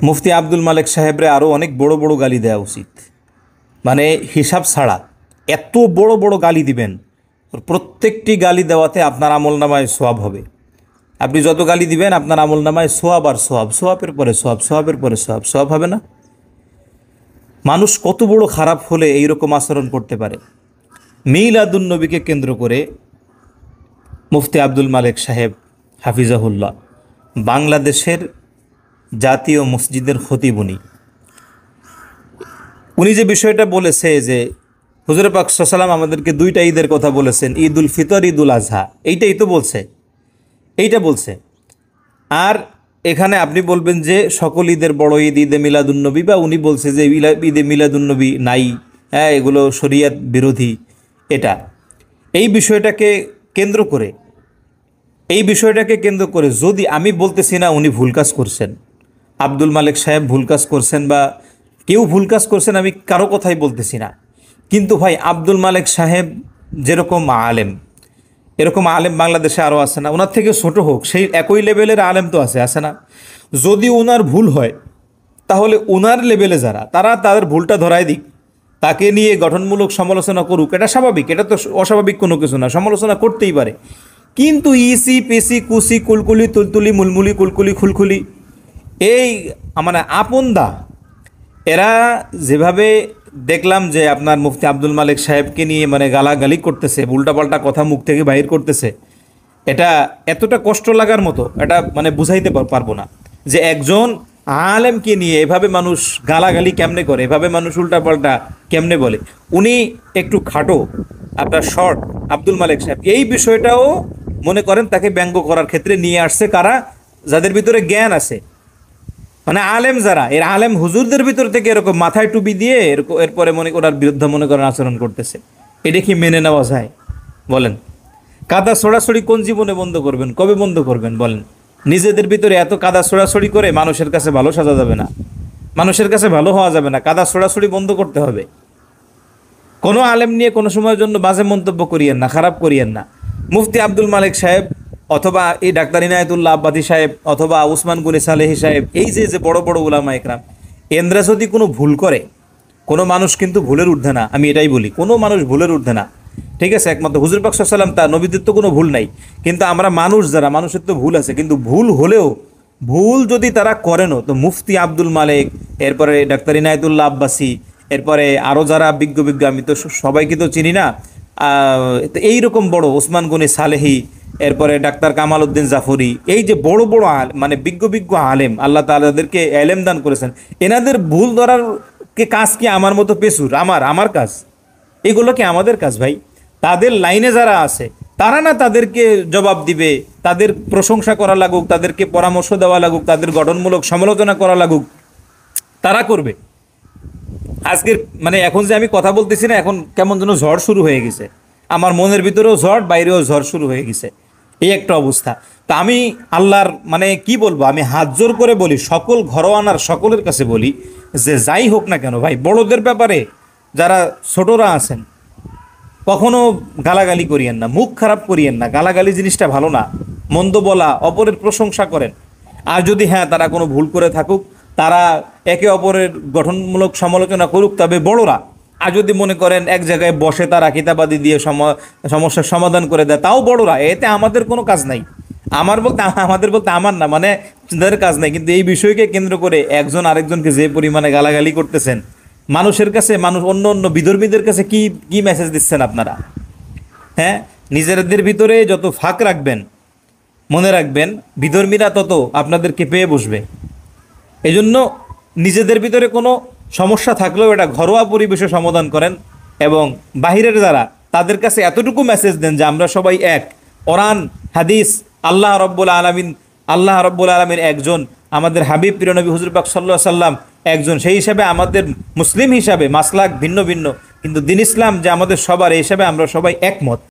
মুফতি আব্দুল মালেক সাহেবরে আরও অনেক বড় বড় গালি দেওয়া উচিত। মানে হিসাব ছাড়া এত বড় বড় গালি দিবেন, প্রত্যেকটি গালি দেওয়াতে আপনার আমলনামায় সোয়াব হবে। আপনি যত গালি দিবেন আপনার আমলনামায় সোয়াব আর সোয়াব, সোয়াবের পরে সোয়াব, সোয়াবের পরে সোয়াব, সোয়াব হবে না? মানুষ কত বড় খারাপ হলে এইরকম আচরণ করতে পারে? মিলাদুন নবীকে কেন্দ্র করে মুফতি আব্দুল মালেক সাহেব হাফিজাহুল্লাহ বাংলাদেশের জাতীয় মসজিদের খতিব, উনি যে বিষয়টা বলেছে যে হুজুর পাক সাল্লাল্লাহু আলাইহি ওয়াসাল্লাম আমাদেরকে দুইটা ঈদের কথা বলেছেন, ঈদুল ফিতর, ঈদুল আজহা, এইটাই তো বলছে, এইটা বলছে। আর এখানে আপনি বলবেন যে সকল ঈদের বড় ঈদ ঈদে মিলাদুন্নবী, বা উনি বলছে যে ঈদে মিলাদুন্নবী নাই, হ্যাঁ এগুলো শরিয়াত বিরোধী। এটা এই বিষয়টাকে কেন্দ্র করে যদি আমি বলতেছি না উনি ভুল কাজ করছেন, আব্দুল মালেক সাহেব ভুল কাজ করছেন বা কেউ ভুল কাজ করছেন, আমি কারো কথাই বলতেছি না। কিন্তু ভাই আব্দুল মালেক সাহেব যেরকম আলেম, এরকম আলেম বাংলাদেশে আরও আছে না? ওনার থেকে ছোট হোক, সেই একই লেভেলের আলেম তো আছে না? যদি ওনার ভুল হয় তাহলে ওনার লেভেলে যারা, তারা তাদের ভুলটা ধরায় দিক, তাকে নিয়ে গঠনমূলক সমালোচনা করুক, এটা স্বাভাবিক, এটা তো অস্বাভাবিক কোনো কিছু না, সমালোচনা করতেই পারে। কিন্তু ইসি পেসি কুসি কুলকুলি তুলতুলি মুলমুলি কুলকুলি খুলখুলি এই মানে আপনদা, এরা যেভাবে দেখলাম যে আপনার মুফতি আব্দুল মালেক সাহেবকে নিয়ে মানে গালাগালি করতেছে, উল্টাপাল্টা কথা মুখ থেকে বাহির করতেছে, এটা এতটা কষ্ট লাগার মতো, এটা মানে বুঝাইতে পারবো না যে একজন আলেমকে নিয়ে এভাবে মানুষ গালাগালি কেমনে করে, এভাবে মানুষ উল্টাপাল্টা কেমনে বলে। উনি একটু খাটো, আপনার শর্ট আব্দুল মালেক সাহেব, এই বিষয়টাও মনে করেন তাকে ব্যঙ্গ করার ক্ষেত্রে নিয়ে আসছে কারা? যাদের ভিতরে জ্ঞান আছে, মানে আলেম যারা, এর আলেম হুজুরদের ভিতর থেকে এরকম মাথায় টুপি দিয়ে এরপরে মনে করার বিরুদ্ধে মনে করেন আচরণ করতেছে। এটা কি মেনে নেওয়া যায় বলেন? কাদা ছড়াছড়ি কোন জীবনে বন্ধ করবেন, কবে বন্ধ করবেন বলেন? নিজেদের ভিতরে এত কাদা ছড়াছড়ি করে মানুষের কাছে ভালো সাজা যাবে না, মানুষের কাছে ভালো হওয়া যাবে না, কাদা ছড়াছড়ি বন্ধ করতে হবে। কোনো আলেম নিয়ে কোনো সময়ের জন্য বাজে মন্তব্য করিয়েন না, খারাপ করিয়েন না। মুফতি আব্দুল মালেক সাহেব অথবা এই ডাক্তার ইনায়েতুল্লাহ আব্বাদী সাহেব অথবা উসমান গনি সালেহী সাহেব, এই যে বড় বড় উলামা ইকরাম, এনরা যদি কোনো ভুল করে, কোনো মানুষ কিন্তু ভুলের ঊর্ধ্বে না, আমি এটাই বলি, কোনো মানুষ ভুলের ঊর্ধ্বে না, ঠিক আছে? একমাত্র হুজুর পাক সাল্লাল্লাহু আলাইহি ওয়াসাল্লাম, তার নবীদের তো কোনো ভুল নাই, কিন্তু আমরা মানুষ যারা, মানুষের তো ভুল আছে, কিন্তু ভুল হলেও ভুল যদি তারা করেনও, তো মুফতি আব্দুল মালেক, এরপরে ডাক্তার ইনায়েতুল্লাহ আব্বাসী, এরপরে আরও যারা বিজ্ঞ, আমি তো সবাইকে তো চিনি না, তো এইরকম বড় ওসমান গনি সালেহী, এরপরে ডাক্তার কামাল উদ্দিন জাফরি, এই যে বড় বড় মানে বিজ্ঞ আলেম, আল্লাহ তাআলা তাদেরকে এলেম দান করেছেন, এনাদের ভুল ধরার কাজ কি আমার মতো পেছুর? আমার কাজ? এগুলো কি আমাদের কাজ ভাই? তাদের লাইনে যারা আছে তারা না তাদেরকে জবাব দিবে, তাদের প্রশংসা করা লাগুক, তাদেরকে পরামর্শ দেওয়া লাগুক, তাদের গঠনমূলক সমালোচনা করা লাগুক, তারা করবে। আজকের মানে এখন যে আমি কথা বলতেছি না, এখন কেমন যেন ঝড় শুরু হয়ে গেছে, আমার মনের ভিতরেও ঝড়, বাইরেও ঝড় শুরু হয়ে গেছে, এই একটা অবস্থা। তা আমি আল্লাহর মানে কি বলবো, আমি হাত জোর করে বলি, সকল ঘরোয়ানার সকলের কাছে বলি যে যাই হোক না কেন ভাই, বড়দের ব্যাপারে যারা ছোটরা আছেন কখনো গালাগালি করিয়েন না, মুখ খারাপ করিয়েন না, গালাগালি জিনিসটা ভালো না। মন্দ বলা, অপরের প্রশংসা করেন। আর যদি হ্যাঁ তারা কোনো ভুল করে থাকুক, তারা একে অপরের গঠনমূলক সমালোচনা করুক, তবে বড়রা। আর যদি মনে করেন এক জায়গায় বসে তারা কিতাবাদি দিয়ে সমস্যার সমাধান করে দেয়, তাও বড়রা, এতে আমাদের কোনো কাজ নাই। আমাদের বলতে আমার না, মানে তাদের কাজ নাই। কিন্তু এই বিষয়কে কেন্দ্র করে একজন আরেকজনকে যে পরিমাণে গালাগালি করতেছেন, মানুষের কাছে, অন্য বিধর্মীদের কাছে কি মেসেজ দিচ্ছেন আপনারা? হ্যাঁ, নিজেদের ভিতরে যত ফাঁক রাখবেন, মনে রাখবেন বিধর্মীরা তত আপনাদেরকে পেয়ে বসবে। এজন্য নিজেদের ভিতরে কোনো সমস্যা থাকলেও এটা ঘরোয়া পরিবেশে সমাধান করেন, এবং বাহিরের যারা, তাদের কাছে এতটুকু মেসেজ দেন যে আমরা সবাই এক। কোরআন হাদিস, আল্লাহ রব্বুল আলামিন একজন, আমাদের হাবিব প্রিয় নবী হুজুর পাক সাল্লাল্লাহু আলাইহি ওয়াসাল্লাম একজন, সেই হিসাবে আমাদের মুসলিম হিসাবে মাসলাক ভিন্ন ভিন্ন, কিন্তু দিন ইসলাম যে আমাদের সবার, এই হিসাবে আমরা সবাই একমত।